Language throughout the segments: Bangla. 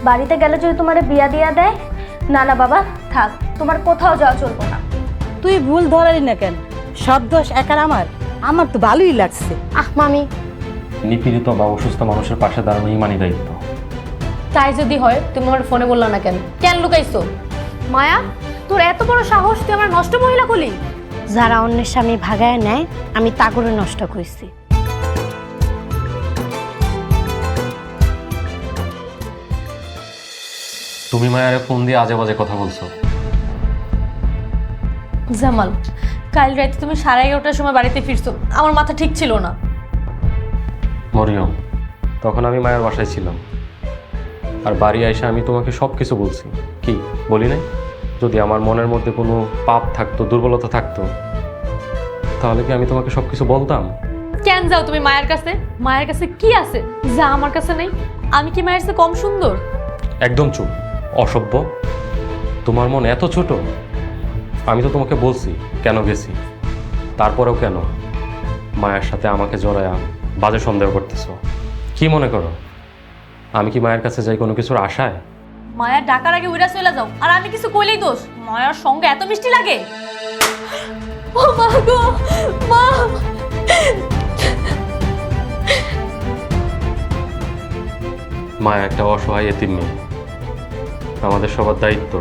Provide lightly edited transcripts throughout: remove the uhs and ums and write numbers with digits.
বাড়িতে গেলে যদি তোমার বিয়া দিয়া দেয়, না না বাবা থাক, তোমার কোথাও যাওয়া চলবো না। তুই ভুল ধরালি না কেন? সব দোষ একার আমার তো ভালোই লাগছে। মামি, নিপীড়িত বা অসুস্থ মানুষের পাশে দাঁড়ানো ইমানই দায়িত্ব। তাই যদি হয় তুমি আমার ফোনে বললা না কেন? কেন লুকাইছো? মায়া তোর এত বড় সাহস, তুই আমার নষ্ট মহিলা কলি? যারা অন্যের স্বামী ভাগায় নেয় আমি তা করে নষ্ট করছি। তুমি মায়ারে ফোন দিয়ে আজে বাজে কথা বলছো। জামাল, কাল রাতে তুমি 11:30টার সময় বাড়িতে ফিরছো, আমার মাথা ঠিক ছিল না। মরিয়ম, তখন আমি মায়ের বাসায় ছিলাম, আর বাড়ি আইসা আমি তোমাকে সব কিছু বলছি। কি বলি নাই? যদি আমার মনের মধ্যে কোনো পাপ থাকতো, দুর্বলতা থাকতো, তাহলে কি আমি তোমাকে সব কিছু বলতাম? কেন যাও তুমি মায়ের কাছে? মায়ের কাছে কি আছে যা আমার কাছে নেই? আমি কি মায়ের কাছে কম সুন্দর? একদম চুপ, অসভ্য। তোমার মন এত ছোট? আমি তো তোমাকে বলছি কেন গেছি, তারপরেও কেন মায়ের সাথে আমাকে জড়ায়া বাজে সন্দেহ করতেছো? কি মনে করো আমি কি মায়ের কাছে যাই কোনো কিছুর আশায়? মায়ের ডাকার আগে উইরা চলে যাও, আর আমি কিছু কইলেই দোষ। মায়ের সঙ্গে এত মিষ্টি লাগে? ও মা গো, মা! মায়া একটা অসহায় এতিম মেয়ে। আমাদের সবার দায়িত্ব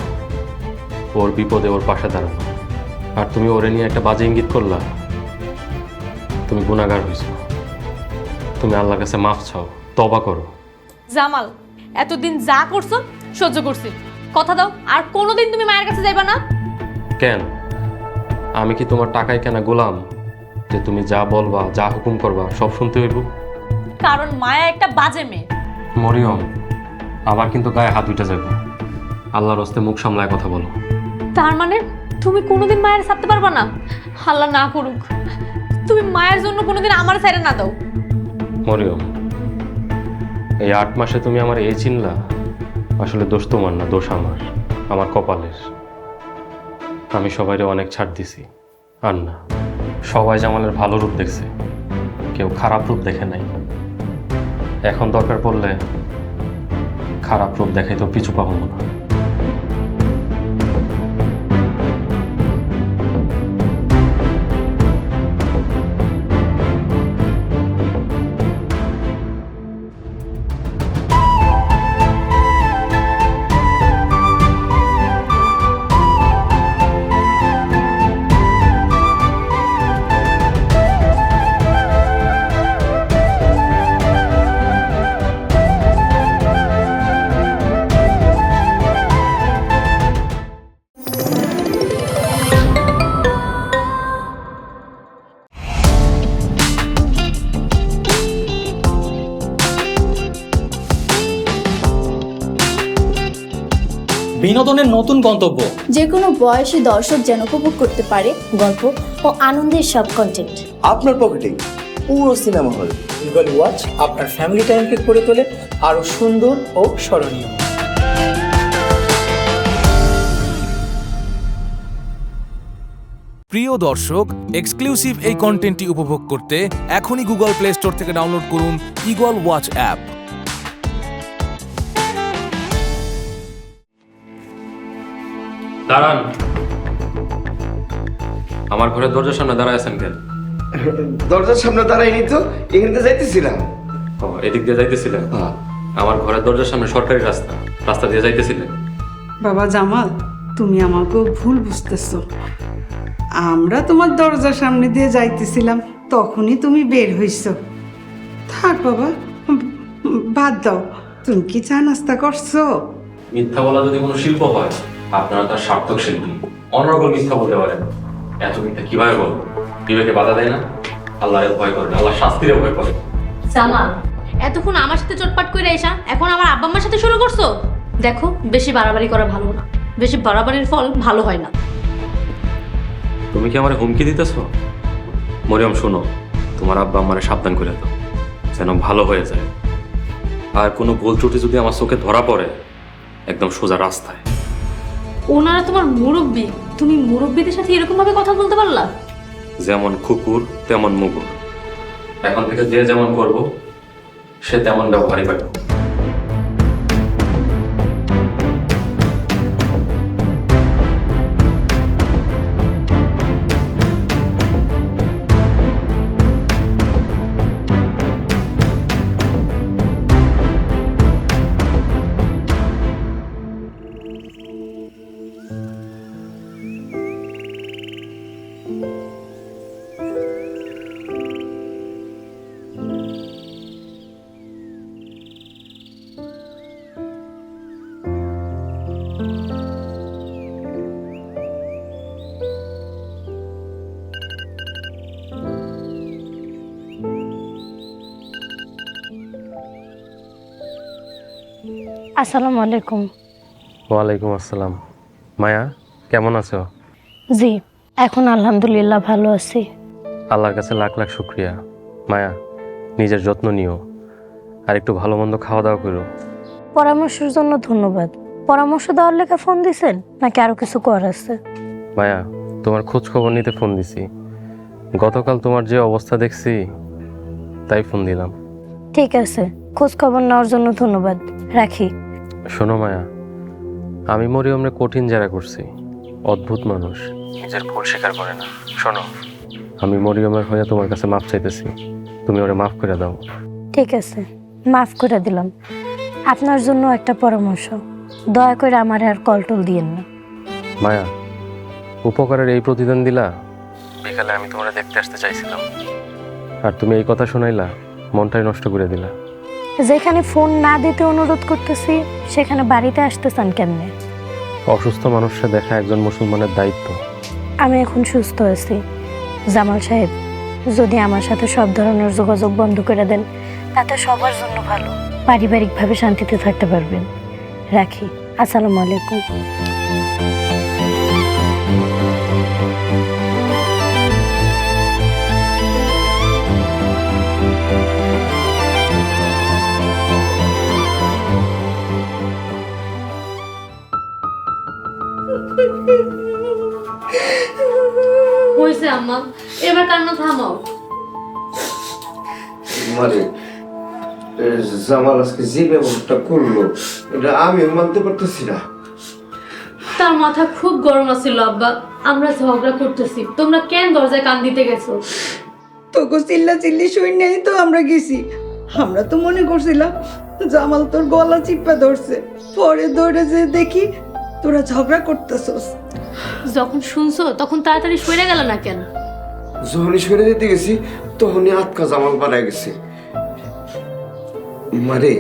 ওর বিপদে ওর পাশে দাঁড়ানো। আর তুমি ওরে নিয়ে একটা বাজে ইঙ্গিত করলা। তুমি গুনাহগার হয়েছো। তুমি আল্লাহর কাছে মাফ চাও, তওবা করো। জামাল, এতদিন যা করছো সহ্য করছি, কথা দাও আর কোনোদিন তুমি মায়ের কাছে যাইবা না। কেন? আমি কি তোমার টাকায় কেনা গোলাম যে তুমি যা বলবা, যা হুকুম করবা সব শুনতে হইব? কারণ মায়া একটা বাজে মেয়ে। মরিয়ম, আবার কিন্তু গায়ে হাত উঠে যাবে। আল্লাহর হস্তে মুখ সামলায় কথা বলো। তার মানে তুমি কোনোদিন মায়ের ছাড়তে পারবা না? আল্লাহ না করুক তুমি মায়ের জন্য কোনোদিন আমার ছেড়ে না দাও। মরিয়ম, এই 8 মাসে তুমি আমার এই চিনলা? আসলে দোষ তোমার না, দোষ আমার কপালের। আমি সবাইরে অনেক ছাড় দিছি, আর না, সবাই জামালের ভালো রূপ দেখছে, কেউ খারাপ রূপ দেখে নাই। এখন দরকার পড়লে খারাপ রূপ দেখাই তো পিছু পাবো না। বিনোদনের নতুন গন্তব্য, যে কোনো বয়সী দর্শক যেন উপভোগ করতে পারে গল্প ও আনন্দের সব কন্টেন্ট আপনার পকেটেই পুরো সিনেমা হল। গুগল ওয়াচ আপনার ফ্যামিলি টাইমকে করে তোলে আরো সুন্দর ও স্মরণীয়। প্রিয় দর্শক, এক্সক্লুসিভ এই কন্টেন্টটি উপভোগ করতে এখনই গুগল প্লে স্টোর থেকে ডাউনলোড করুন ইগল ওয়াচ অ্যাপ। দাঁড়ান, আমার ঘরের দরজার সামনে দাঁড়ায় আছেন কেন? দরজার সামনে দাঁড়াইনি তো, এখানে তো যাইতেছিলাম। ও, এদিক দিয়ে যাইতেছিলেন? আমার ঘরের দরজার সামনে সরকারি রাস্তা দিয়ে যাইতেছিলেন? বাবা জামাল, তুমি আমাকেও ভুল বুঝতেছো। আমরা তোমার দরজার সামনে দিয়ে যাইতেছিলাম, তখনই তুমি বের হইছো। থাক বাবা, বাদ দাও। তুমি কি চা নাস্তা করছো? মিথ্যা বলা যদি কোনো শিল্প হয়, আপনারা তার সার্থক শিল্পী। অনর্গল মিথ্যা বলতে পারেন, এত মিথ্যা কিভাবে বলবো? বিবেকে বাধা দেয় না? আল্লাহর ভয় করে, আল্লাহ শাস্তিরে ভয় করে। জামাল, এতক্ষণ আমার সাথে চটপাট করে এসা এখন আমার আব্বা আম্মার সাথে শুরু করছো? দেখো, বেশি বাড়াবাড়ি করা ভালো না, বেশি বাড়াবাড়ির ফল ভালো হয় না। তুমি কি আমার হুমকি দিতেছো? মরিয়ম শোনো, তোমার আব্বা আমারে সাবধান করে দাও যেন ভালো হয়ে যায়। আর কোনো ভুল ত্রুটি যদি আমার চোখে ধরা পড়ে, একদম সোজা রাস্তায়। ওনারা তোমার মুরব্বী, তুমি মুরব্বীদের সাথে এরকম ভাবে কথা বলতে পারলা? যেমন কুকুর তেমন মুগুর। এখন থেকে যে যেমন করব সে তেমন ব্যবহারই পাবে। আসসালামু আলাইকুম। ওয়ালাইকুম আসসালাম। মায়া, কেমন আছো? জি, এখন আলহামদুলিল্লাহ ভালো আছি। আল্লাহর কাছে লাখ লাখ শুক্রিয়া। মায়া, নিজের যত্ন নিও, আর একটু ভালো মন্দ খাওয়া দাওয়া করো। পরামর্শের জন্য ধন্যবাদ। পরামর্শ দেওয়ার লেগে ফোন দিছেন নাকি আরো কিছু করার আছে? মায়া, তোমার খোঁজ খবর নিতে ফোন দিছি। গতকাল তোমার যে অবস্থা দেখছি তাই ফোন দিলাম। ঠিক আছে, খোঁজ খবর নেওয়ার জন্য ধন্যবাদ, রাখি। শোনো মায়া, আমি মরিয়মরে কঠিন জেরা করছি। অদ্ভুত মানুষ, নিজের ভুল স্বীকার করে না। শোনো, আমি মরিয়মের হয়ে তোমার কাছে মাফ চাইতেছি, তুমি ওরে মাফ করে দাও। ঠিক আছে, মাফ করে দিলাম। আপনার জন্য একটা পরামর্শ, দয়া করে আমার আর কলটল দিয়েন না। মায়া, উপকারের এই প্রতিদান দিলা। বিকালে আমি তোমারে দেখতে আসতে চাইছিলাম, আর তুমি এই কথা শোনাইলা, মনটাই নষ্ট করে দিলা। যেখানে ফোন না দিতে অনুরোধ করতেছি সেখানে বাড়িতে আসতেছেন কেমনে? অসুস্থ মানুষকে দেখা একজন মুসলমানের দায়িত্ব। আমি এখন সুস্থ আছি। জামাল সাহেব, যদি আমার সাথে সব ধরনের যোগাযোগ বন্ধ করে দেন তাতে সবার জন্য ভালো, পারিবারিকভাবে শান্তিতে থাকতে পারবেন। রাখি, আসসালামু আলাইকুম। হয়েছে আম্মা, এবার কান্না থামাও। মানে জামাল আজকে যে ব্যবহারটা করলো এটা আমি মানতে পারতেছি না। তার মাথা খুব গরম আছিল আব্বা। আমরা ঝগড়া করতেছি, তোমরা কেন দরজায় কান দিতে গেছো? তোকে চিল্লা চিল্লি শুই নেই তো আমরা গেছি। আমরা তো মনে করছিলাম জামাল তোর গলা চিপা ধরছে, পরে ধরে যে দেখি তোরা ঝগড়া করতেছস। যখন শুনছো তখন তাড়াতাড়ি সরে গেল না কেন? যখনই সরে যেতে গেছি তখনই আটকা জামাল পাড়ায় গেছে। মারে,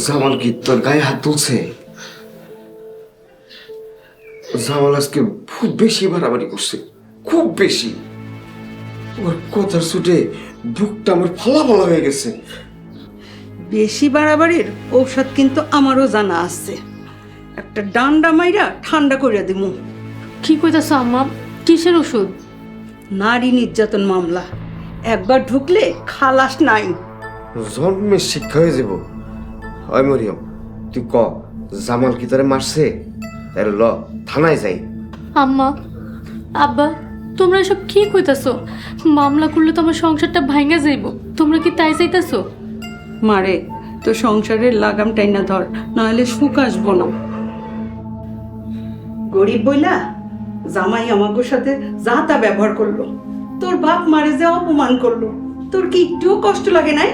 জামাল কি তোর গায়ে হাত তুলছে? জামাল আজকে খুব বেশি বাড়াবাড়ি করছে, খুব বেশি। ওর কথার ছুটে বুকটা আমার ফালা ফালা হয়ে গেছে। বেশি বাড়াবাড়ির ঔষধ কিন্তু আমারও জানা আছে, একটা ডান্ডা মাইরা ঠান্ডা করে দিমু। কি কইতাছো আম্মা? কিসের ওষুধ? নারী নির্যাতন মামলা একবার ঢুকলে খালাস নাই। জন্মের শিক্ষা হয়ে যাব। হয় মরিয়ম, তুই ক জামাল কি তোরে মারছে? তার ল থানায় যাই। আম্মা, আব্বা, তোমরা এসব কি কইতাছো? মামলা করলে তো আমার সংসারটা ভাঙা যাইব। তোমরা কি তাই চাইতাছো? মারে, তো সংসারের লাগাম টাইনা ধর, নাহলে সুখ আসবো না। গরিব বইলা জামাই আমাকে সাথে যা তা ব্যবহার করলো, তোর বাপ মারে যে অপমান করলো, তোর কি একটুও কষ্ট লাগে নাই?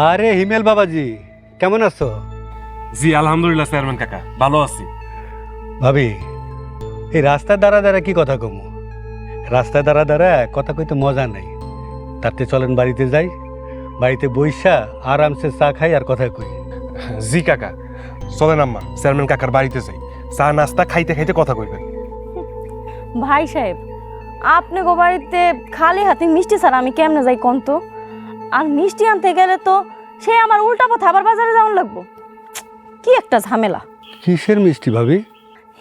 আরে হিমেল বাবাজি, কেমন আছো? জি আলহামদুলিল্লাহ চেয়ারম্যান কাকা, ভালো আছি। ভাবি, এই রাস্তায় দাঁড়া দাঁড়া কি কথা কমু? রাস্তায় দাঁড়া দাঁড়া কথা কইতে মজা নাই। তাতে চলেন বাড়িতে যাই, বাড়িতে বইসা আরামসে চা খাই আর কথা কই। জি কাকা, চলেন আম্মা চেয়ারম্যান কাকার বাড়িতে যাই, চা নাস্তা খাইতে খাইতে কথা কইবেন। ভাই সাহেব, আপনি গো বাড়িতে খালি হাতে মিষ্টি ছাড়া আমি কেমনে যাই কোন তো? আর মিষ্টি আনতে গেলে তো সে আমার উল্টা পথে আবার বাজারে যাওয়ার লাগবো। কি একটা ঝামেলা। কিসের মিষ্টি ভাবি?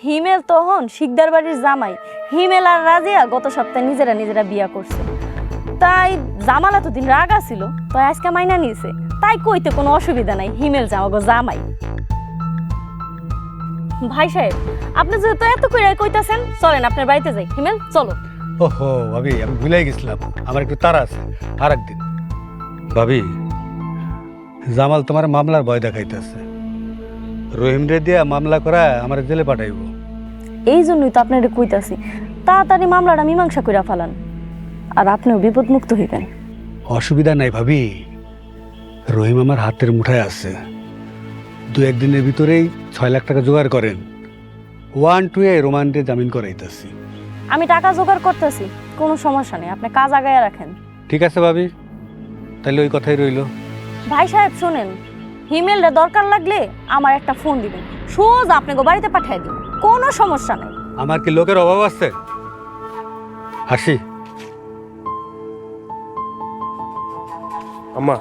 হিমেল তখন শিকদার বাড়ির জামাই, হিমেল আর রাজিয়া গত সপ্তাহে নিজেরা বিয়া করছে, তাই জামাল এতদিন রাগা ছিল, তাই আজকে মাইনা নিয়েছে। তাই কইতে কোনো অসুবিধা নাই, হিমেল জামাগো জামাই। ভাই সাহেব, আপনি যেহেতু এত করে কইতাছেন, চলেন আপনার বাড়িতে যাই। হিমেল চলো। ওহো ভাবি, আমি ভুলে গেছিলাম, আমার একটু তাড়া আছে, আর একদিন। ভাবি, জামাল তোমার মামলার ভয় দেখাইতেছে, রহিম রে দিয়া মামলা করা আমার জেলে পাঠাইব। এই জন্যই তো আপনার কইতাছি, তাড়াতাড়ি মামলাটা মীমাংসা কইরা ফেলান, আর আপনিও বিপদ মুক্ত হইবেন। অসুবিধা নাই ভাবি, রহিম আমার হাতের মুঠায় আছে। 2-1 দিনের ভিতরেই 6 লাখ টাকা জোগাড় করেন, 1-2 রোমান্টে জামিন করাইতেছি। আমি টাকা জোগাড় করতেছি, কোনো সমস্যা নেই, আপনি কাজ আগায় রাখেন। ঠিক আছে ভাবি, তাহলে ওই কথাই রইল। ভাই সাহেব শোনেন, হিমেলরে দরকার লাগলে আমার একটা ফোন দিবেন, সোজা আপনাকে বাড়িতে পাঠিয়ে দিন, কোনো সমস্যা নেই। আমার কি লোকের অভাব আছে? হাসি। আম্মা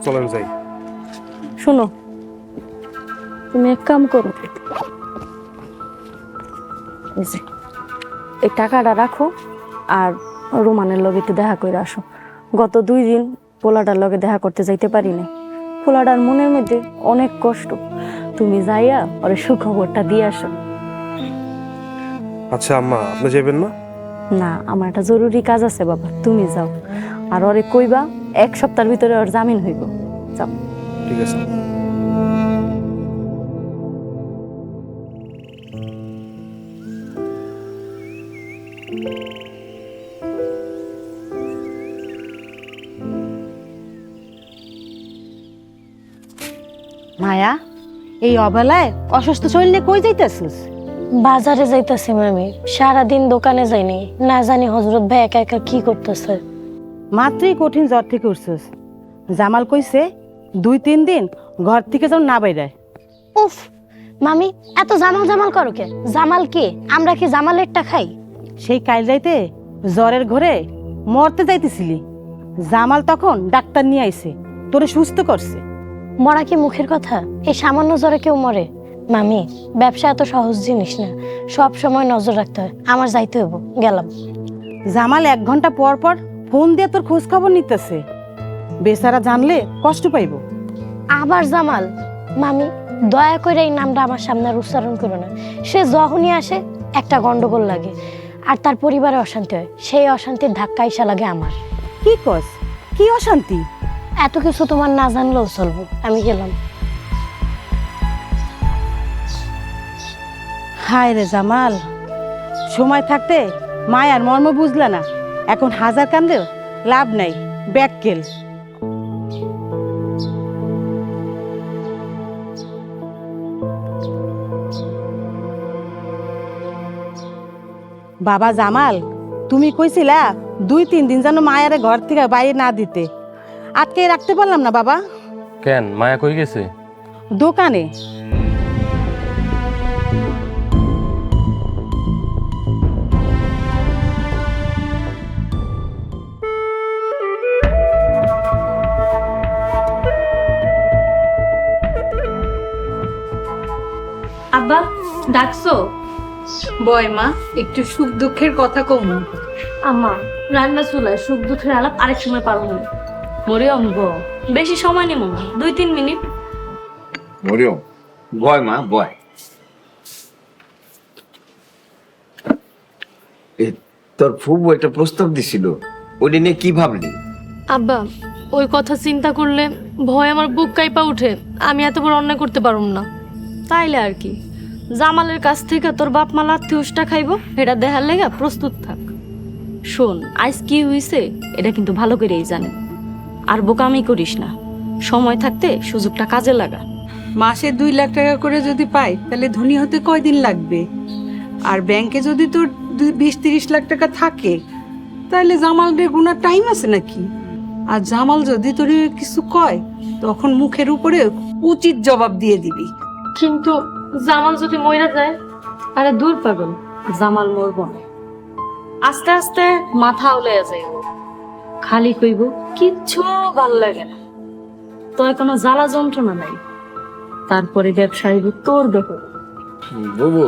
চলেন যাই। শুনো, তুমি এক কাম করো, এই টাকাটা রাখো আর রোমানের লগে একটু দেখা করে আসো। গত 2 দিন পোলাটার লগে দেখা করতে যাইতে পারি না, পোলাটার মনের মধ্যে অনেক কষ্ট, তুমি যাইয়া ওরে সুখবরটা দিয়ে আসো। আচ্ছা আম্মা, আপনি যাবেন না? না, আমার একটা জরুরি কাজ আছে বাবা, তুমি যাও। আর ওরে কইবা 1 সপ্তাহের ভিতরে ওর জামিন হইব, যাও। ঠিক আছে। মায়া, এই অবেলায় অসুস্থ শরীর নিয়ে কই যাইতেছিস? বাজারে যাইতাছি মামি, সারাদিন দোকানে যাইনি, না জানি হজরত ভাই একা একা কি করতেছে। মাত্রই কঠিন জ্বর থেকে উঠছিস, জামাল কইছে 2-3 দিন ঘর থেকে যেন না বাইরায়। উফ মামি, এত জামাল জামাল করো কে? জামাল কে? আমরা কি জামালেরটা খাই? সেই কাল যাইতে জ্বরের ঘরে মরতে যাইতেছিলি, জামাল তখন ডাক্তার নিয়ে আইছে, তোরে সুস্থ করছে। মরা কি মুখের কথা? এই সামান্য জ্বরে কেউ মরে? মামি, ব্যবসা এত সহজ জিনিস না, সব সময় নজর রাখতে হয়। আমার যাইতে হইব, গেলাম। জামাল 1 ঘন্টা পর পর ফোন দিয়ে তোর খোঁজ খবর নিতেছে, বেচারা জানলে কষ্ট পাইব। আবার জামাল? মামি, দয়া করে এই নামটা আমার সামনে আর উচ্চারণ করো না। সে যখনই আসে একটা গন্ডগোল লাগে, আর তার পরিবারে অশান্তি হয়, সেই অশান্তির ধাক্কা ইসা লাগে আমার। কি কস? কি অশান্তি? এত কিছু তোমার না জানলেও চলবো, আমি গেলাম। হায় রে জামাল, সময় থাকতে মায়ার মর্ম বুঝলা না, এখন হাজার কান্দেও লাভ নাই, ব্যাককেল। বাবা জামাল, তুমি কইছিলা 2-3 দিন যেন মায়ারে ঘর থেকে বাইরে না দিতে, আটকে রাখতে পারলাম না বাবা। কেন, মায়া কই গেছে? দোকানে। আব্বা ডাকছো? বয় মা, একটু সুখ দুঃখের কথা কমু। আম্মা, রান্না চুলায় সুখ দুঃখের আলাপ আরেক সময় পারবো না। মরিয়ম গো, বেশি সময় নেব না, 2-3 মিনিট। মরিয়ম, বয় মা বয়। তোর ফুবু একটা প্রস্তাব দিছিল, ওটা নিয়ে কি ভাবলি? আব্বা, ওই কথা চিন্তা করলে ভয় আমার বুক কাইপা উঠে, আমি এত বড় অন্যায় করতে পারব না। তাইলে আর কি, জামালের কাছ থেকে তোর বাপ মা লাথি উষ্টা খাইব, এটা দেখার লেগা প্রস্তুত থাক। শোন, আজ কি হইছে এটা কিন্তু ভালো করেই জানে, আর বোকামি করিস না, সময় থাকতে সুযোগটা কাজে লাগা। মাসে 2 লাখ টাকা করে যদি পাই, তাহলে ধনী হতে কয়দিন লাগবে? আর ব্যাংকে যদি তোর 20-30 লাখ টাকা থাকে, তাহলে জামালের গুনার টাইম আছে নাকি? আর জামাল যদি তোর কিছু কয়, তখন মুখের উপরে উচিত জবাব দিয়ে দিবি। কিন্তু জামাল যদি মইরা যায়? আরে দূর পাগল, জামাল মরব না, আস্তে আস্তে মাথা উলাইয়া যাইব, খালি কইব কিচ্ছু ভাল লাগে না, তোর কোনো জ্বালা যন্ত্রণা নাই, তারপরে ব্যবসায়ী তোর দখল। বুবু,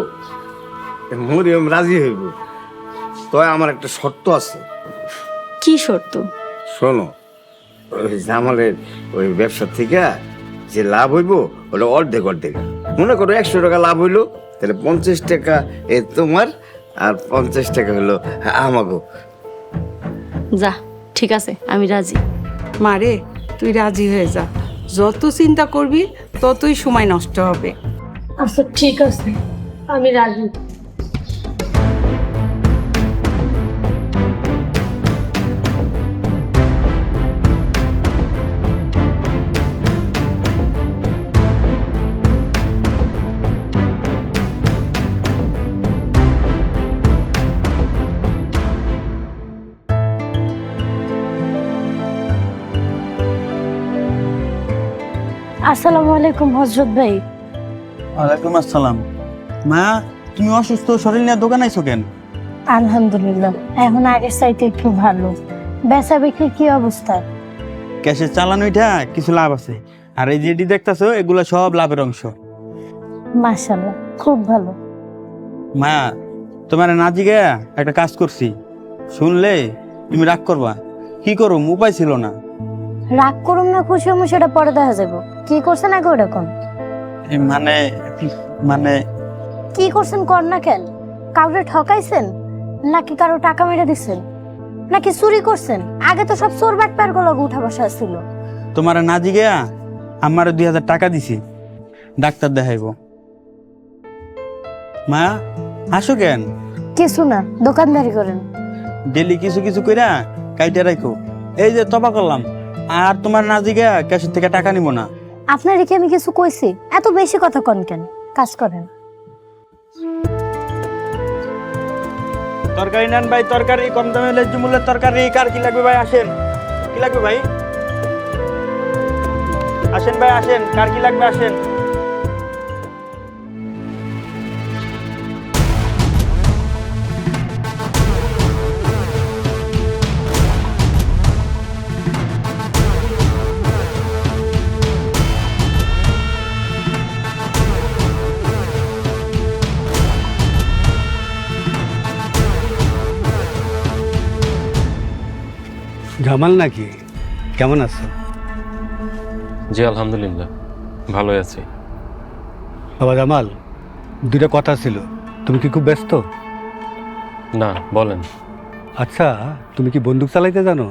মরিয়ম রাজি হইব, তবে আমার একটা শর্ত আছে। কি শর্ত? শোনো, ওই জামালের ওই ব্যবসা থেকে যে লাভ হইব ওটা অর্ধেক অর্ধেক। মনে করো 100 টাকা লাভ হইলো, তাহলে 50 টাকা তোমার আর 50 টাকা হলো আমাগো। যা, ঠিক আছে, আমি রাজি। মারে, তুই রাজি হয়ে যা। যত চিন্তা করবি ততই সময় নষ্ট হবে। আচ্ছা ঠিক আছে, আমি রাজি। আসসালামু আলাইকুম হজরত ভাই। ওয়ালাইকুম আসসালাম। মা, তুমি অসুস্থ শরীর নিয়ে দোকান আইছো কেন? আলহামদুলিল্লাহ, এখন আগের চাইতে একটু ভালো। বেচা বিক্রির কি অবস্থা? ক্যাশের চালান ওইটা কিছু লাভ আছে, আর এই যেটি দেখতেছো এগুলো সব লাভের অংশ। মাশাআল্লাহ, খুব ভালো। মা, তোমার নাজি গা একটা কাজ করছি, শুনলে তুমি রাগ করবা। কি করো, উপায় ছিল না। রাগ করুম না খুশি হম সেটা পরে দেখা যাবো। কি করছেন আগে ওটা কোন? মানে মানে কি করছেন কর না কেন? কাউরে ঠকাইছেন নাকি কারো টাকা মেরে দিচ্ছেন নাকি চুরি করছেন? আগে তো সব চোর বাটপার গুলো উঠা বসা ছিল। তোমার নাজি গা আমার 2000 টাকা দিছি, ডাক্তার দেখাইব। মা, আসো কেন? কিছু না, দোকানদারি করেন। ডেলি কিছু কিছু কইরা কাইটা রাখো। এই যে তবা করলাম, আর তোমার নাজিগা ক্যাশের থেকে টাকা নিব না। আপনার কি আমি কিছু কইছি? এত বেশি কথা কন কেন? কাজ করেন। তরকারি নেন ভাই, তরকারি কম দামে ন্যায্য মূল্যের তরকারি। কার কি লাগবে ভাই? আসেন। কি লাগবে ভাই? আসেন ভাই, আসেন। কার কি লাগবে? আসেন। জামাল নাকি? কেমন আছো? জি আলহামদুলিল্লাহ, ভালোই আছি। বাবা জামাল, দুইটা কথা ছিল। তুমি কি খুব ব্যস্ত? না, বলেন। আচ্ছা, তুমি কি বন্দুক চালাইতে জানো?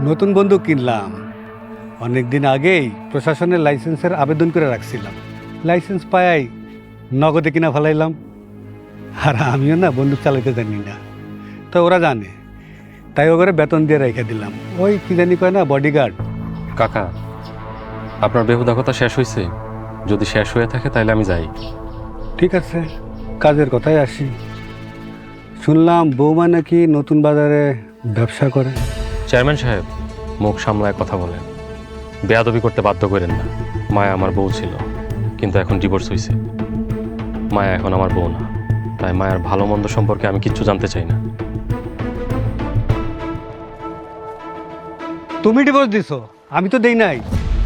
নতুন বন্দুক কিনলাম অনেকদিন আগেই। প্রশাসনের লাইসেন্সের আবেদন করে রাখছিলাম, লাইসেন্স পাই নগদে কিনা ফেলাইলাম। আর আমিও না বন্দুক চালাইতে জানি না, তো ওরা জানে, তাই ওকে বেতন দিয়ে রেখে দিলাম। ওই কি জানি কয় না, বডিগার্ড। কাকা, আপনার বেহুদা কথা শেষ হয়েছে? যদি শেষ হয়ে থাকে তাহলে আমি যাই। ঠিক আছে, কাজের কথাই আসি। শুনলাম বৌমা নাকি নতুন বাজারে ব্যবসা করে। চেয়ারম্যান সাহেব, মুখ সামলায় কথা বলেন, বেয়াদবি করতে বাধ্য করেন না। মায়া আমার বউ ছিল, কিন্তু এখন ডিভোর্স হয়েছে। মায়া এখন আমার বউ না, তাই মায়ার ভালো মন্দ সম্পর্কে আমি কিচ্ছু জানতে চাই না। তুমি ডিভোর্স দিছো, আমি তো দেই নাই,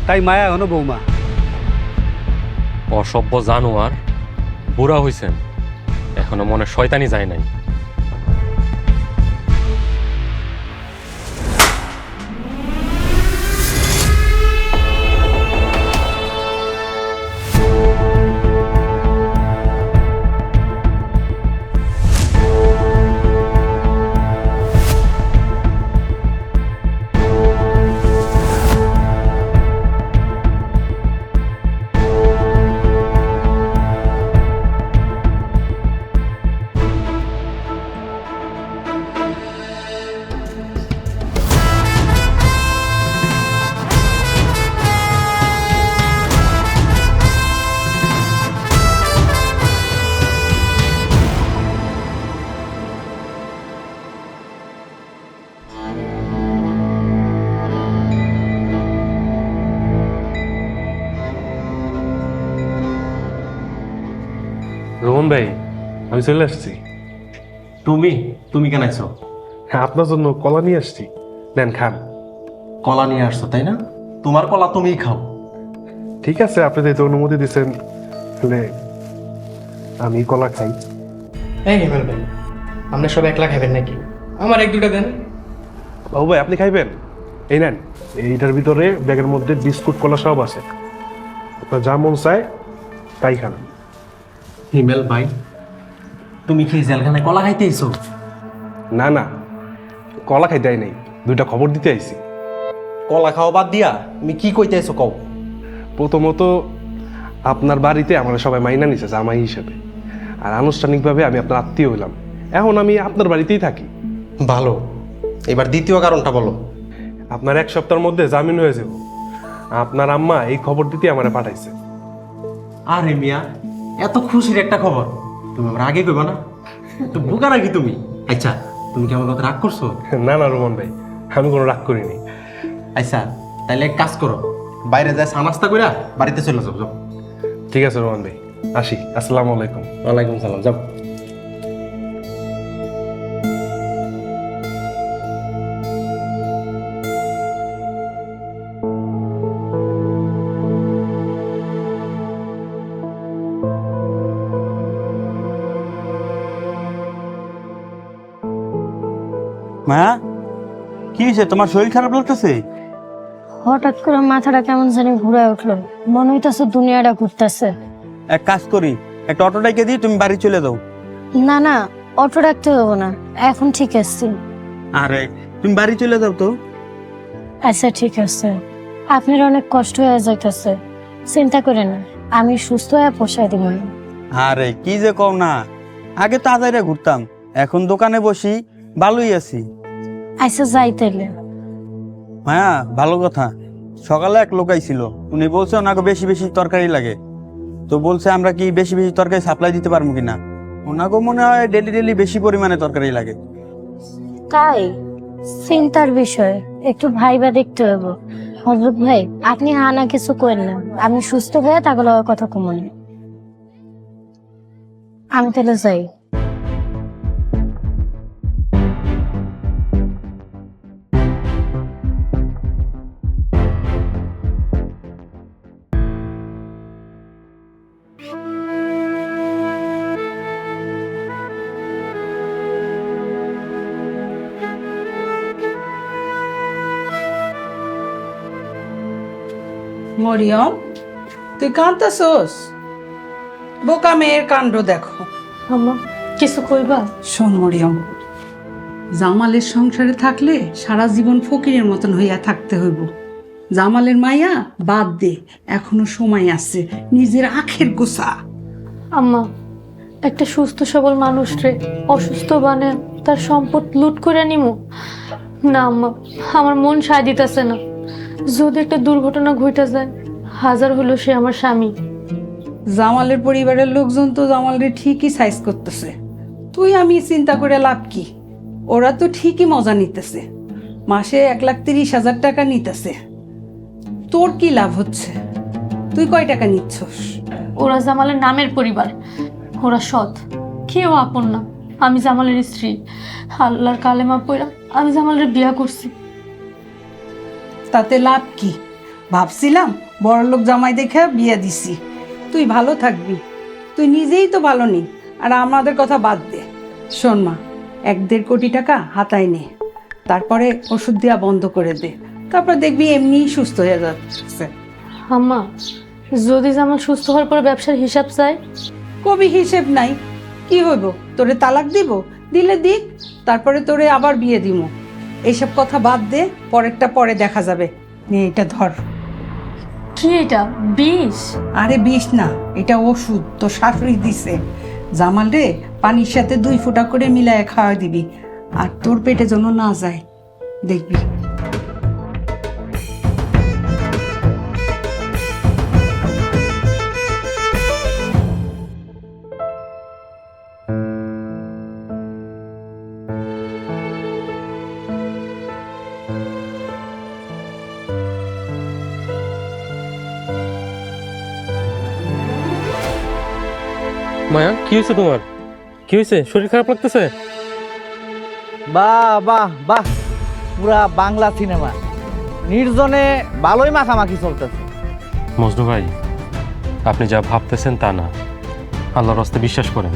তাই মায়া এখনো বৌমা। অসভ্য জানোয়ার, বুড়া হইছেন, এখনো মনে শয়তানি যায় নাই। রোহন ভাই, আমি চলে আসছি। তুমি কেন আইছো? হ্যাঁ, আপনার জন্য কলা নিয়ে আসছি, নেন খান। কলা নিয়ে আসছো তাই না? তোমার কলা তুমিই খাও। ঠিক আছে, আপনি যেহেতু অনুমতি দিচ্ছেন, তাহলে আমি কলা খাই। এই হিমেল ভাই, আপনি সব একলা খাবেন নাকি? আমার এক দুটা দেন। বাবু ভাই আপনি খাইবেন? এই নেন, এইটার ভিতরে ব্যাগের মধ্যে বিস্কুট কলা সব আছে, আপনার যা মন চায় তাই খান। হিমেল ভাই, তুমি কি জেলখানায় কলা খাইতে আইছো? না না, কলা খাইতে আই নাই, দুইটা খবর দিতে আইছি। কলা খাওয়া বাদ দিয়া তুমি কি কইতে আইছো কও? প্রথমত আপনার বাড়িতে আমরা সবাই মাইনা নিছে জামাই হিসেবে, আর আনুষ্ঠানিকভাবে আমি আপনার আত্মীয় হইলাম। এখন আমি আপনার বাড়িতেই থাকি। ভালো, এবার দ্বিতীয় কারণটা বলো। আপনার 1 সপ্তাহের মধ্যে জামিন হয়ে যাব। আপনার আম্মা এই খবর দিতে আমারে পাঠাইছে। আরে মিয়া, এত খুশির একটা খবর তুমি আমার আগে কইবা না? তো বোকা নাকি তুমি? আচ্ছা, তুমি কি আমার কথা রাগ করছো? না না রোমান ভাই, আমি কোনো রাগ করিনি। আচ্ছা তাহলে এক কাজ করো, বাইরে যায় নাস্তা কইরা বাড়িতে চলে যাও। যাও। ঠিক আছে রোমান ভাই, আসি। আসসালামু আলাইকুম। ওয়ালাইকুম সালাম। যাও। মায়া, কি হয়েছে? তোমার শরীর খারাপ লাগতেছে? হঠাৎ করে মাথাটা কেমন জানি ঘুরে উঠলো, মনে হইতেছে দুনিয়াটা ঘুরতেছে। এক কাজ করি, একটা অটো ডাইকে দিয়ে তুমি বাড়ি চলে যাও। না না, অটো রাখতে হবে না, এখন ঠিক আছে। আরে তুমি বাড়ি চলে যাও তো। আচ্ছা ঠিক আছে, আপনার অনেক কষ্ট হয়ে যাইতেছে, চিন্তা করে না, আমি সুস্থ হয়ে পোষায় দিব। আরে কি যে কও না, আগে তো আজাইরা ঘুরতাম, এখন দোকানে বসি, ভালোই আছি। আচ্ছা যাই তাইলে। মায়া, ভালো কথা, সকালে এক লোক আইছিল, উনি বলছে ওনাকে বেশি বেশি তরকারি লাগে, তো বলছে আমরা কি বেশি বেশি তরকারি সাপ্লাই দিতে পারবো কিনা। ওনাকে মনে হয় ডেলি ডেলি বেশি পরিমাণে তরকারি লাগে। তাই চিন্তার বিষয়, একটু ভাইবা দেখতে হবে। হযরত ভাই, আপনি হানা কিছু করেন না, আমি সুস্থ হয়ে তাগুলো কথা কমন। আমি তাহলে যাই। মরিয়ম, তুই কাঁদতেছস? বোকা মেয়ের কাণ্ড দেখো। আম্মা কিছু কইবা? শোন মরিয়ম, জামালের সংসারে থাকলে সারা জীবন ফকিরের মতন হইয়া থাকতে হইব। জামালের মাইয়া বাদ দে, এখনো সময় আছে, নিজের আখের গোছা। আম্মা, একটা সুস্থ সবল মানুষরে অসুস্থ বানে তার সম্পদ লুট করে নিমু? না আম্মা, আমার মন সায় দিতেছে না। যদি একটা দুর্ঘটনা ঘটে যায়, হাজার হলো সে আমার স্বামী। জামালের পরিবারের লোকজন তো জামালের ঠিকই সাইজ করতেছে, তুই আমি চিন্তা করে লাভ কি? ওরা তো ঠিকই মজা নিতেছে, মাসে 1,30,000 টাকা নিতেছে। তোর কি লাভ হচ্ছে? তুই কয় টাকা নিচ্ছস? ওরা জামালের নামের পরিবার, ওরা সৎ, কেউ আপন না। আমি জামালের স্ত্রী, আল্লাহর কালেমা পড়া আমি জামালের বিয়া করছি। তাতে লাভ কি? ভাবছিলাম বড়লোক জামাই দেখে বিয়ে দিছি, তুই ভালো থাকবি। তুই নিজেই তো ভালো নেই, আর আমাদের কথা বাদ দে। শোন মা, 1-1.5 কোটি টাকা হাতায় নে, তারপরে ওষুধ দেওয়া বন্ধ করে দে, তারপর দেখবি এমনিই সুস্থ হয়ে যাচ্ছে। আম্মা, যদি জামাল সুস্থ হওয়ার পরে ব্যবসার হিসাব চাই? কবি হিসেব নাই, কি হইব? তোরে তালাক দিব? দিলে দিক, তারপরে তোরে আবার বিয়ে দিব। এইসব কথা বাদ দে, পরেরটা পরে দেখা যাবে। নে এটা ধর। কি এটা? বিষ? আরে বিষ না, এটা ওষুধ, তো শাশুড়ি দিছে। জামাল রে পানির সাথে 2 ফোঁটা করে মিলায় খাওয়া দিবি, আর তোর পেটে যেন না যায়, দেখবি। মায়া, কি হয়েছে তোমার? কি হয়েছে? শরীর খারাপ লাগতেছে? বাহ বাহ বাহ, পুরা বাংলা সিনেমা, নির্জনে ভালোই মাখামাখি চলতেছে। মজনু ভাই, আপনি যা ভাবতেছেন তা না, আল্লাহর রাস্তায় বিশ্বাস করেন।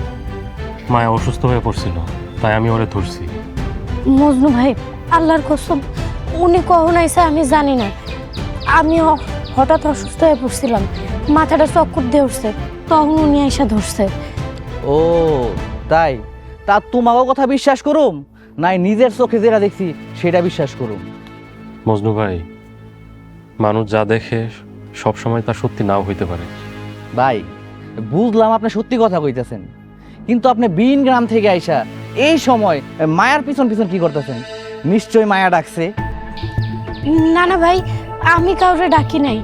মায়া অসুস্থ হয়ে পড়ছিল, তাই আমি ওরে ধরছি। মজনু ভাই, আল্লাহর কসম, উনি কখন আইসা আমি জানি না। আমি হঠাৎ অসুস্থ হয়ে পড়ছিলাম, মাথাটা চক্কর দিয়ে উঠছে, তখন উনি আইসা ধরছে। ও তাই? তা তোমাকেও কথা বিশ্বাস করুম নাই নিজের চোখে যেটা দেখছি সেটা বিশ্বাস করুম? মজনু ভাই, মানুষ যা দেখে সব সময় তা সত্যি নাও হইতে পারে। ভাই বুঝলাম আপনি সত্যি কথা কইতেছেন, কিন্তু আপনি বিন গ্রাম থেকে আইসা এই সময় মায়ার পিছন পিছন কি করতেছেন? নিশ্চয় মায়া ডাকছে। না না ভাই, আমি কাউরে ডাকি নাই।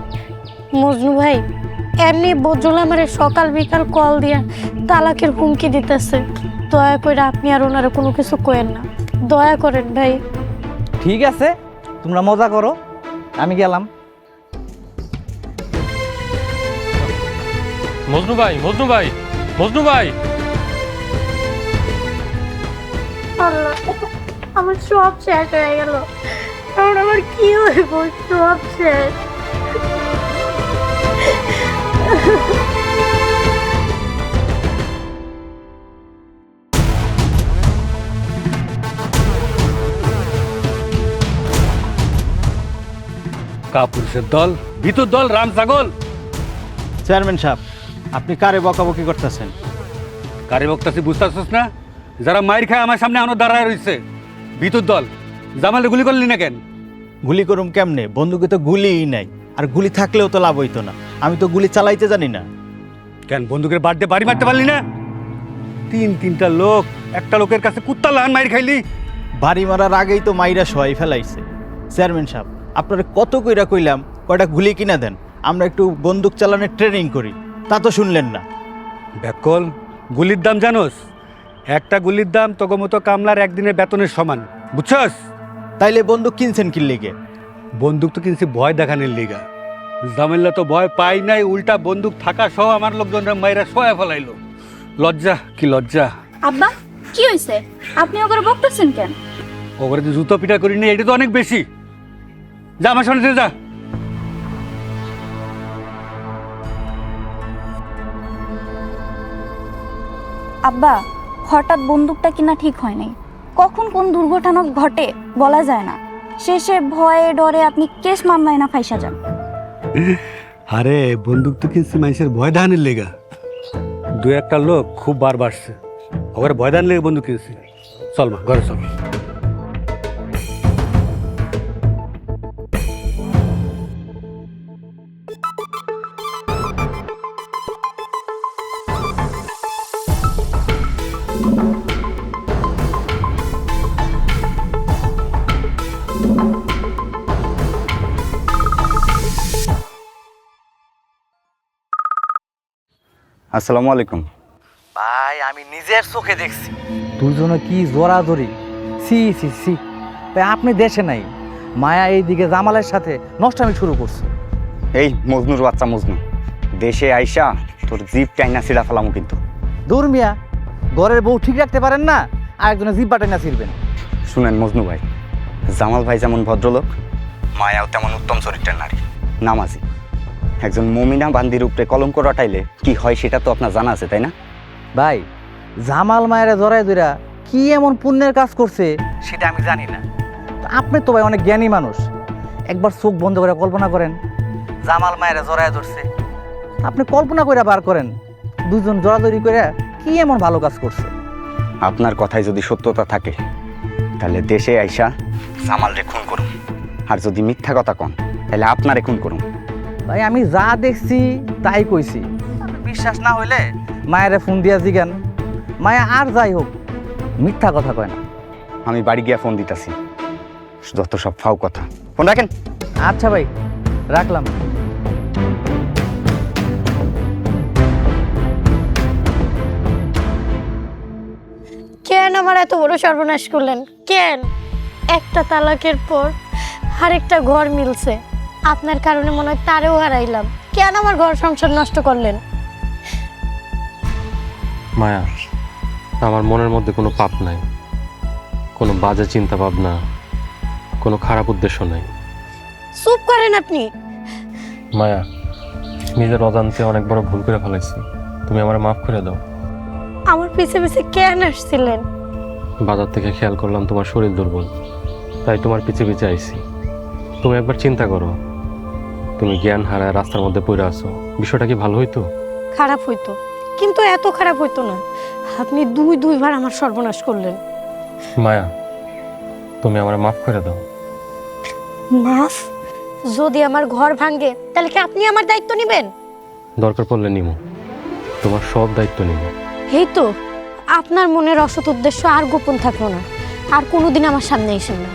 মজনু ভাই এমনি বদরুল আমারে সকাল বিকাল কল দিয়া তালাকের হুমকি দিতেছে। দয়া করে আপনি আর ওনারা কোনো কিছু করেন না, দয়া করেন ভাই। ঠিক আছে, তোমরা মজা করো, আমি গেলাম। মজনু ভাই, মজনু ভাই, মজনু ভাই! আল্লাহ, আমার সব শেষ হয়ে গেল। এখন আমার কি হইব? সব শেষ। কাপুরুষের দল, ভিতর দল, রাম ছাগল। চেয়ারম্যান সাহেব, আপনি কারে বকাবকি করতেছেন? কারে বকতাছি বুঝতেছিস না? যারা মাইর খায় আমার সামনে এখনো দাঁড়ায় রয়েছে, ভিতর দল। জামালে গুলি করলি না কেন? গুলি করুম কেমনে? বন্দুকে তো গুলিই নাই, আর গুলি থাকলেও তো লাভ হইতো না। আমি তো গুলি চালাইতে জানি না। কেন বন্দুকের বাড়িতে বাড়ি মারতে পারলি না? তিনটা লোক, একটা লোকের কাছে কুত্তা লাহান মাইর খাইলি। বাড়ি মারার আগেই তো মাইরা সহাই ফেলাইছে। চেয়ারম্যান সাহেব, আপনারা কত কইরা কইলাম কয়টা গুলি কিনা দেন, আমরা একটু বন্দুক চালানোর ট্রেনিং করি, তা তো শুনলেন না। ব্যাকল, গুলির দাম জানোস? একটা গুলির দাম তোকে মতো কামলার একদিনের বেতনের সমান, বুঝছস? তাইলে বন্দুক কিনছেন কি লিগে? বন্দুক তো কিনছি ভয় দেখানোর লিগা। জামেল্লা তো ভয় পাই নাই, উল্টা বন্দুক থাকা সহ আমার লোকজনরা মাইরা সয়া ফেলাইলো। লজ্জা, কি লজ্জা! আব্বা কি হয়েছে? আপনি ওকে বকতেছেন কেন? ওপরে যে জুতো পিটা করিনি, এটা তো অনেক বেশি। যা আমার সামনে থেকে যা। আব্বা, হঠাৎ বন্দুকটা কিনা ঠিক হয় নাই। কখন কোন দুর্ঘটনা ঘটে বলা যায় না। শেষে ভয়ে ডরে আপনি কেস মামলায় না ফাইসা যান। আরে বন্দুক তো কিনছি মানুষের ভয় দাহানের লেগা। দু একটা লোক খুব বার বাড়ছে, ওখানে ভয় দাহান লেগে বন্দুক কিনছি। চল মা, ঘরে চল। আসসালামু আলাইকুম ভাই, আমি নিজের চোখে দেখছি দুজনে কি জোরাজোরি। সি সি সি, তাই আপনি দেশে নাই, মায়া এইদিকে জামালের সাথে নষ্টামি শুরু করছে। এই মজনুর বাচ্চা মজনু, দেশে আইসা তোর জিপ টাইনা ছিঁড়া ফেলামু কিন্তু। দূর মিয়া, ঘরের বউ ঠিক রাখতে পারেন না, আরেকজনের জিব্বা টাইনা ছিড়বেন। শুনেন মজনু ভাই, জামাল ভাই যেমন ভদ্রলোক, মায়াও তেমন উত্তম চরিত্রের নারী, নামাজি। একজন মমিনা বান্দির উপরে কলঙ্ক রটাইলে কি হয় সেটা তো আপনার জানা আছে, তাই না? ভাই, জামাল মায়েরা জড়াই ধরা কি এমন পুণ্যের কাজ করছে সেটা আমি জানি না। আপনি তো ভাই অনেক জ্ঞানী মানুষ, একবার চোখ বন্ধ করে কল্পনা করেন, জামাল মায়েরা জড়াই ধরছে। আপনি কল্পনা করে বার করেন দুজন জড়াজড়ি করে কি এমন ভালো কাজ করছে। আপনার কথায় যদি সত্যতা থাকে তাহলে দেশে আইসা জামালরে খুন করুন, আর যদি মিথ্যা কথা কন তাহলে আপনারে খুন করুন। ভাই, আমি যা দেখছি তাই কইছি, বিশ্বাস না হইলে মায়েরা ফোন দিয়া জিগান। মায়া আর যাই হোক মিথ্যা কথা কয় না। আমি বাড়ি গিয়া ফোন দিতেছি, যত সব ফাও কথা। ফোন রাখেন। আচ্ছা ভাই, রাখলাম। কেন আমার এত বড় সর্বনাশ করলেন? কেন? একটা তালাকের পর আরেকটা ঘর মিলছে, আপনার কারণে মনে হয় তারেও হারাইলাম। কেন আমার ঘর সংসার নষ্ট করলেন? মায়া, আমার মনের মধ্যে কোনো পাপ নাই, কোনো বাজে চিন্তা ভাবনা, কোনো খারাপ উদ্দেশ্য নাই। চুপ করেন আপনি। মায়া, নিজের অজান্তে অনেক বড় ভুল করে ফেলাইছি, তুমি আমার মাফ করে দাও। আমার পিছে পিছে কেন আসছিলেন? বাজার থেকে খেয়াল করলাম তোমার শরীর দুর্বল, তাই তোমার পিছে পিছে আইছি। তুমি একবার চিন্তা করো, তুমি জ্ঞান হারায় রাস্তার মধ্যে পড়ে আছো, বিষয়টা কি ভালো হইতো? খারাপ হইতো, কিন্তু এত খারাপ হইতো না। আপনি দুইবার আমার সর্বনাশ করলেন। মায়া, তুমি আমার মাফ করে দাও। মাফ? যদি আমার ঘর ভাঙে তাহলে কি আপনি আমার দায়িত্ব নেবেন? দরকার পড়লে নিমো, তোমার সব দায়িত্ব নিমো। এই তো, আপনার মনের অসৎ উদ্দেশ্য আর গোপন থাকলো না। আর কোনোদিন আমার সামনে আসেন না।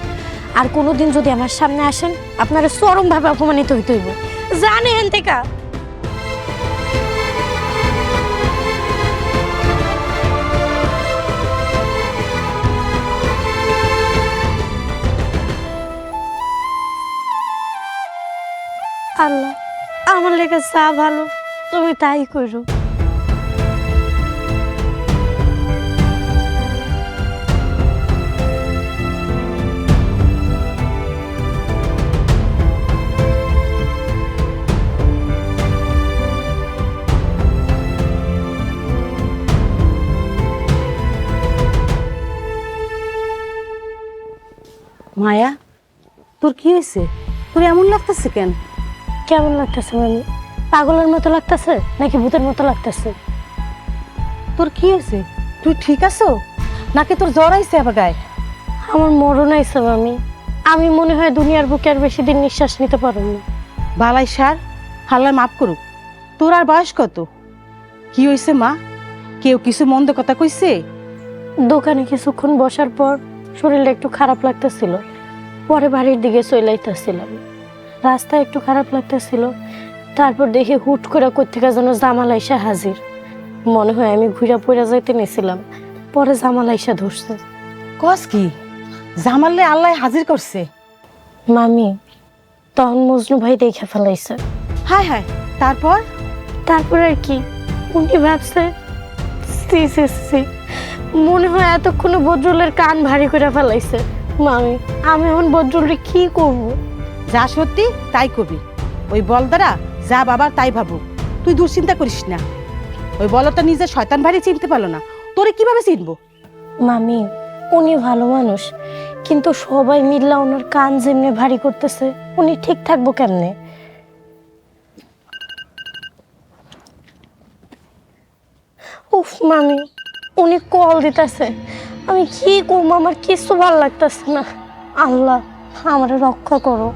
আর কোনোদিন যদি আমার সামনে আসেন, আপনারা চরমভাবে অপমানিত হইতে হইব। জানেন থেকে আল্লাহ, আমার লেগে যা ভালো তুমি তাই করো। মায়া, তোর কি হয়েছে? তোর এমন লাগতেছে কেন? কেমন লাগতেছে মানে? পাগলের মতো লাগতেছে নাকি ভূতের মতো লাগতেছে? তোর কি হয়েছে? তুই ঠিক আছো নাকি তোর জ্বর আইছে আবার গায়ে? আমার মরণ আইছে মামি। আমি মনে হয় দুনিয়ার বুকে আর বেশি দিন নিঃশ্বাস নিতে পারব না। বালাই সার, আল্লাহ মাফ করুক। তোর আর বয়স কত? কি হয়েছে মা? কেউ কিছু মন্দ কথা কইছে? দোকানে কিছুক্ষণ বসার পর শরীরটা একটু খারাপ লাগতেছিল, পরে বাড়ির দিকে চলে আইতাছিলাম। রাস্তায় একটু খারাপ লাগতেছিল, তারপর দেখি হুট করে কোত্থেকে যেন জামাল আইসা হাজির। মনে হয় আমি ঘুরা পড়া যাইতে নিয়েছিলাম, পরে জামাল আইসা ধরছে। কস কি? জামালে আল্লাহ হাজির করছে? মামি, তখন মজনু ভাই দেখে ফেলাইছে। হায় হায়, তারপর? তারপর আর কি, উনি ভাবছে সি সি সি, মনে হয় এতক্ষণে বদরুলের কান ভারী করে ফেলাইছে। মামি, আমি এখন বদরুলরে কি করব? যা সত্যি তাই কবি। ওই বলদারা যা বাবার তাই ভাবুক, তুই দুশ্চিন্তা করিস না। ওই বলটা নিজে শয়তান ভারী চিনতে পারলো না, তোরে কিভাবে চিনবো? মামি, উনি ভালো মানুষ, কিন্তু সবাই মিল্লা ওনার কান যেমনি ভারী করতেছে, উনি ঠিক থাকবো কেমনে? উফ মামি, উনি কল দিতেছে। আমি কি করবো? আমার কিছু ভালো লাগতেছে না। আল্লাহ, আমার রক্ষা করো।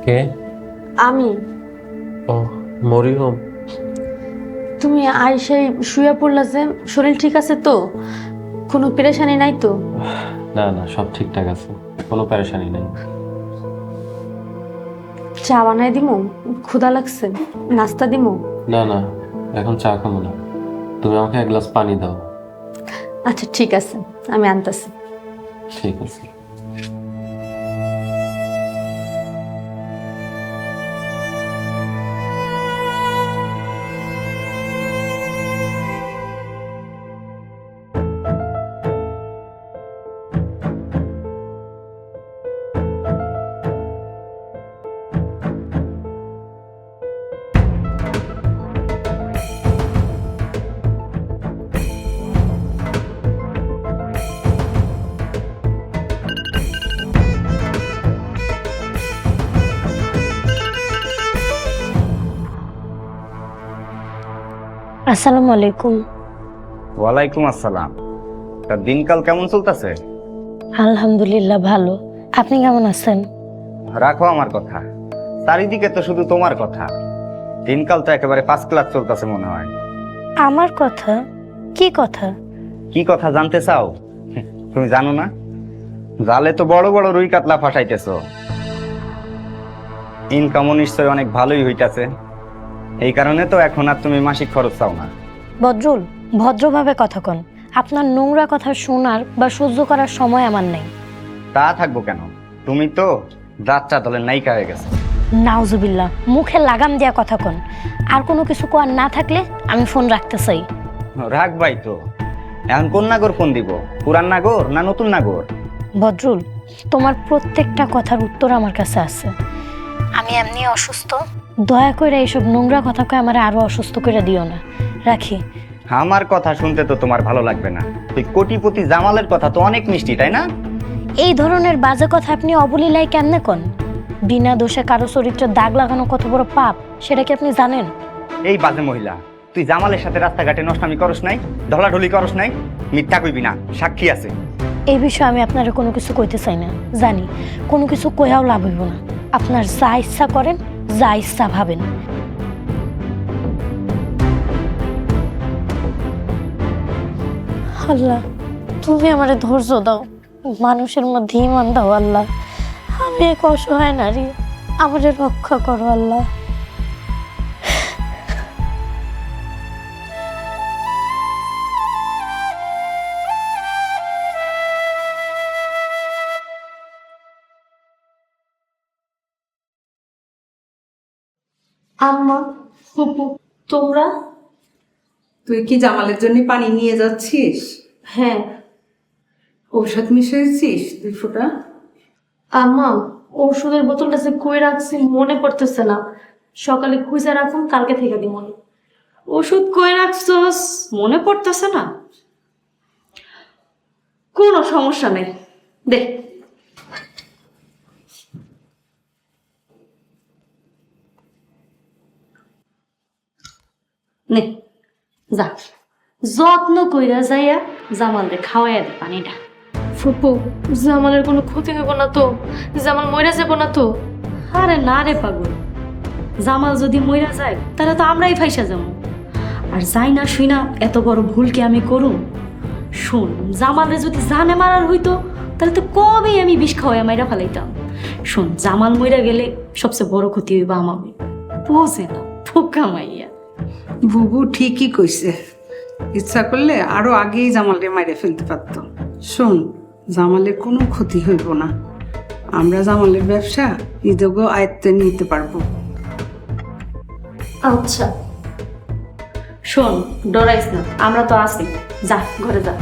কে? আমি। ও, মরিয়ম। তুমি আইসাই শুয়ে পড়লা যে, শরীর ঠিক আছে তো? কোনো পেরেশানি নাই তো? না না, সব ঠিকঠাক আছে, কোনো পেরেশানি নেই। চা বানাই দিমু? ক্ষুধা লাগছে, নাস্তা দিমু? না না, এখন চা খাবো না, তুমি আমাকে এক গ্লাস পানি দাও। আচ্ছা ঠিক আছে, আমি আনতাছি। ঠিক আছে। আসসালামু আলাইকুম। ওয়ালাইকুম আসসালাম। তা দিনকাল কেমন চলতেছে? আলহামদুলিল্লাহ ভালো। আপনি কেমন আছেন? রাখো আমার কথা, চারিদিকে তো শুধু তোমার কথা। দিনকাল তো একেবারে ফার্স্ট ক্লাস চলতেছে মনে হয়। আমার কথা? কি কথা? কি কথা জানতে চাও? তুমি জানো না, জালে তো বড় বড় রুই কাতলা ফাঁসাইতেছো। ইনকামও নিশ্চয় অনেক ভালোই হইতাছে। এই কারণে তো এখন আর তুমি মাসিক খরচ চাও না। বদরুল, ভদ্রভাবে কথা কন। আপনার নোংরা কথা শোনার বা সহ্য করার সময় আমার নেই। তা থাকবো কেন, তুমি তো যাত্রা দলের নায়িকা হয়ে গেছো। নাউজুবিল্লাহ, মুখে লাগাম দেয়া কথা কন। আর কোনো কিছু কোয়ার না থাকলে আমি ফোন রাখতে চাই। রাখবাই তো। এখন কোন নাগর ফোন দিব, পুরান নাগর না নতুন নাগর? বদরুল, তোমার প্রত্যেকটা কথার উত্তর আমার কাছে আছে। আমি এমনি অসুস্থ, দয়া করে এইসব নোংরা কথা কয়ে আমার আরো অসুস্থ করে দিও না। রাখি। আমার কথা শুনতে তো তোমার ভালো লাগবে না। ওই কোটিপতি জামালের কথা তো অনেক মিষ্টি, তাই না? এই ধরনের বাজে কথা আপনি অবলীলায় কেমনে কন? বিনা দোষে কারো চরিত্রে দাগ লাগানো কত বড় পাপ, সেটা কি আপনি জানেন? এই বাজে মহিলা, তুই জামালের সাথে রাস্তাঘাটে নষ্টামি করস নাই, ঢলাঢলি করস নাই? মিথ্যা কইবি না, সাক্ষী আছে। এই বিষয়ে আমি আপনারা কোনো কিছু কইতে চাই না। জানি কোনো কিছু কইয়াও লাভ হইব না। আপনার যা ইচ্ছা করেন, যা ইচ্ছা ভাবেন। আল্লাহ, তুমি আমারে ধৈর্য দাও, মানুষের মধ্যে ঈমান দাও আল্লাহ। আমি এক অসহায় নারী, আমারে রক্ষা করো আল্লাহ। আম্মা, ফুপু, তোমরা? তুই কি জামালের জন্য পানি নিয়ে যাচ্ছিস? হ্যাঁ। ঔষধ মিশিয়েছিস 2 ফোঁটা? আম্মা, ওষুধের বোতলটা যে কই রাখছি মনে পড়তেছে না। সকালে খুঁজে রাখুন, কালকে থেকে দিই মনে। ওষুধ কই রাখছস মনে পড়তেছে না? কোনো সমস্যা নেই, দেখ। নে, যা যত্ন কইরা যাইয়া জামালরে খাওয়াইয়া দে পানিটা। ফুপু, জামালের কোনো ক্ষতি হইব না তো? জামাল মইরা যাব না তো? আরে না রে পাগল, জামাল যদি মইরা যায় তাহলে তো আমরাই ফাইসা যাবো। আর যাই না শুই না এত বড় ভুল কি আমি করুম? শোন, জামালরে যদি জানে মারার হইতো তাহলে তো কবেই আমি বিষ খাওয়াইয়া মাইরা ফেলাইতাম। শোন, জামাল মইরা গেলে সবচেয়ে বড় ক্ষতি হইবা আমার। বোঝে না ফোকা মাইয়া। বুবু ঠিকই কইছে, ইচ্ছা করলে আরো আগেই জামালকে মাইরে ফেলতে পারত। শোন, জামালের কোনো ক্ষতি হইব না। আমরা জামালের ব্যবসা নিজেকে আয়ত্তে নিতে পারবো। আচ্ছা শোন, ডরাইস না, আমরা তো আছি। যা ঘরে যা।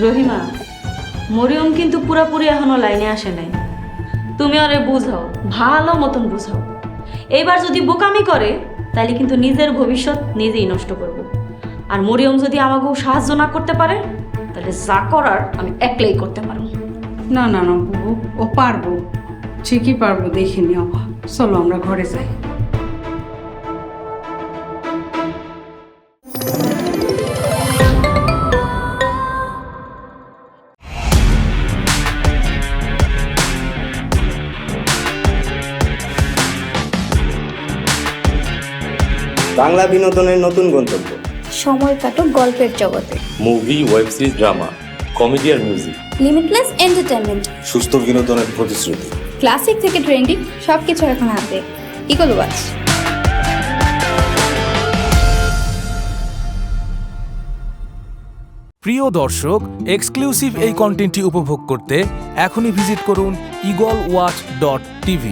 রহিমা, মরিয়ম কিন্তু পুরাপুরি এখনো লাইনে আসে নাই। তুমি আরে বুঝাও, ভালো মতন বুঝাও। এইবার যদি বোকামি করে তাহলে কিন্তু নিজের ভবিষ্যৎ নিজেই নষ্ট করবে। আর মরিয়ম যদি আমাকেও সাহায্য না করতে পারে তাহলে যা করার আমি একলাই করতে পারবো। না না না বুবু, ও পারবো, ঠিকই পারবো, দেখে নিও। চলো আমরা ঘরে যাই। বাংলা বিনোদনের নতুন গন্তব্য। সময় কাটুক গল্পের জগতে। Movie, web series, drama, comedy আর মিউজিক। Limitless entertainment. সুস্থ বিনোদনের প্রতিশ্রুতি। ক্লাসিক থেকে ট্রেন্ডিং সবকিছু এখন হাতে। Eagle Watch. প্রিয় দর্শক, এক্সক্লুসিভ এই কন্টেন্টটি উপভোগ করতে এখনই ভিজিট করুন eagleWatch.tv।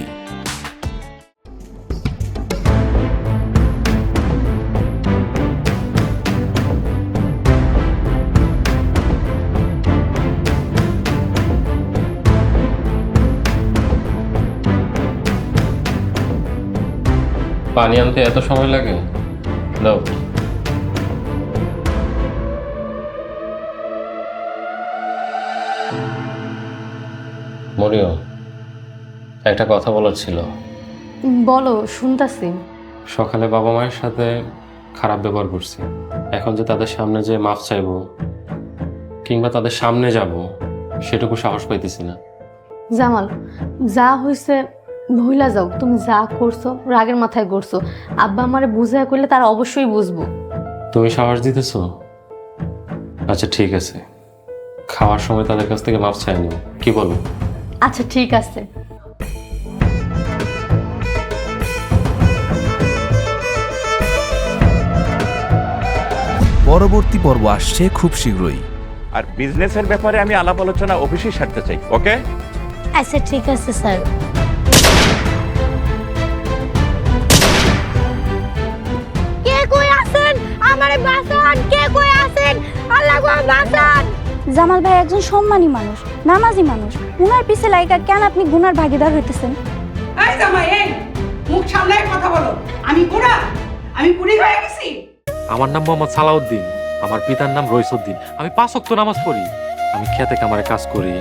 পানি আনতে এত সময় লাগে? দাও। মরিয়ম, একটা কথা বলার ছিল। বলো, শুনতাছি। সকালে বাবা মায়ের সাথে খারাপ ব্যবহার করছি, এখন যে তাদের সামনে যে মাফ চাইবো কিংবা তাদের সামনে যাব সেটুকু সাহস পাইতেছি না। জামাল, যা হয়েছে ভুলা যাও। তুমি যা করছো রাগের মাথায় করছো। আব্বা আমারে বুঝায় করলে তারা অবশ্যই বুঝবো। তুমি সাহস দিতেছো? আচ্ছা ঠিক আছে, খাওয়ার সময় তাদের কাছ থেকে মাপ চাই নিও, কি বলো? আচ্ছা ঠিক আছে। পরবর্তী পর্ব আসছে খুব শীঘ্রই। আর বিজনেসের ব্যাপারে আমি আলাপ আলোচনা অফিসেই সারতে চাই, ওকে? আচ্ছা ঠিক আছে স্যার। কে কই আছেন? আমারে বাঁচান, কে কই আছেন? আল্লাহ গো বাঁচান। জামাল ভাই একজন সম্মানী মানুষ, নামাজি মানুষ। উনার পিছে লাইকা কেন আপনি গুনার ভাগীদার হইতেছেন? এই জামাই, এই মুখ সামলায় কথা বলো। আমি বুড়া? আমি বুড়ি হয়ে গেছি? আমার নাম মোহাম্মদ সালাউদ্দিন, আমার পিতার নাম রইসুদ্দিন। আমি 5 ওয়াক্ত নামাজ পড়ি। আমি খেতে কামারে কাজ করি,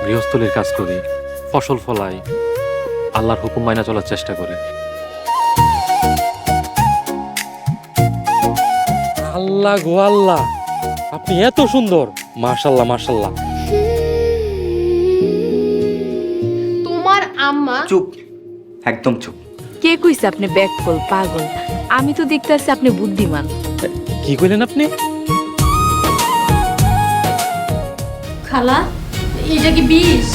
গৃহস্থলীর কাজ করি, ফসল ফলাই, আল্লাহর হুকুম মাইনা চলার চেষ্টা করি। আল্লাহ গো আল্লাহ, আপনি এত সুন্দর! মাশাল্লাহ মাশাল্লাহ। তোমার আম্মা চুপ, একদম চুপ। কে কইছে আপনি ব্যাককল পাগল? আমি তো দেখতেছি আপনি বুদ্ধিমান। কি কইলেন আপনি? খালা, এটা কি বিষ?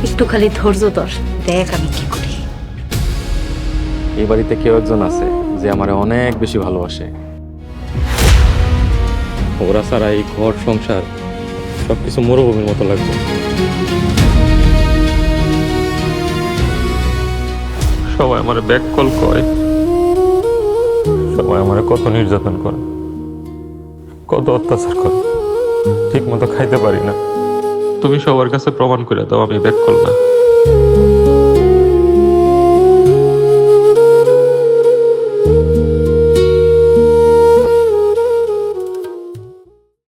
একটু খালি ধৈর্য ধর, দেখ আমি কি করি। এই বাড়িতে কেউ একজন আছে যে আমারে অনেক বেশি ভালোবাসে। ওরা ছাড়া এই ঘর সংসার সবকিছু মরুভূমির মতো লাগবে। সবাই আমার ব্যাক কল করে, সবাই আমার কত নির্যাতন করে, কত অত্যাচার করে, ঠিক মতো খাইতে পারি না। তুমি সবার কাছে প্রমাণ করে দাও আমি ব্যাক কল না।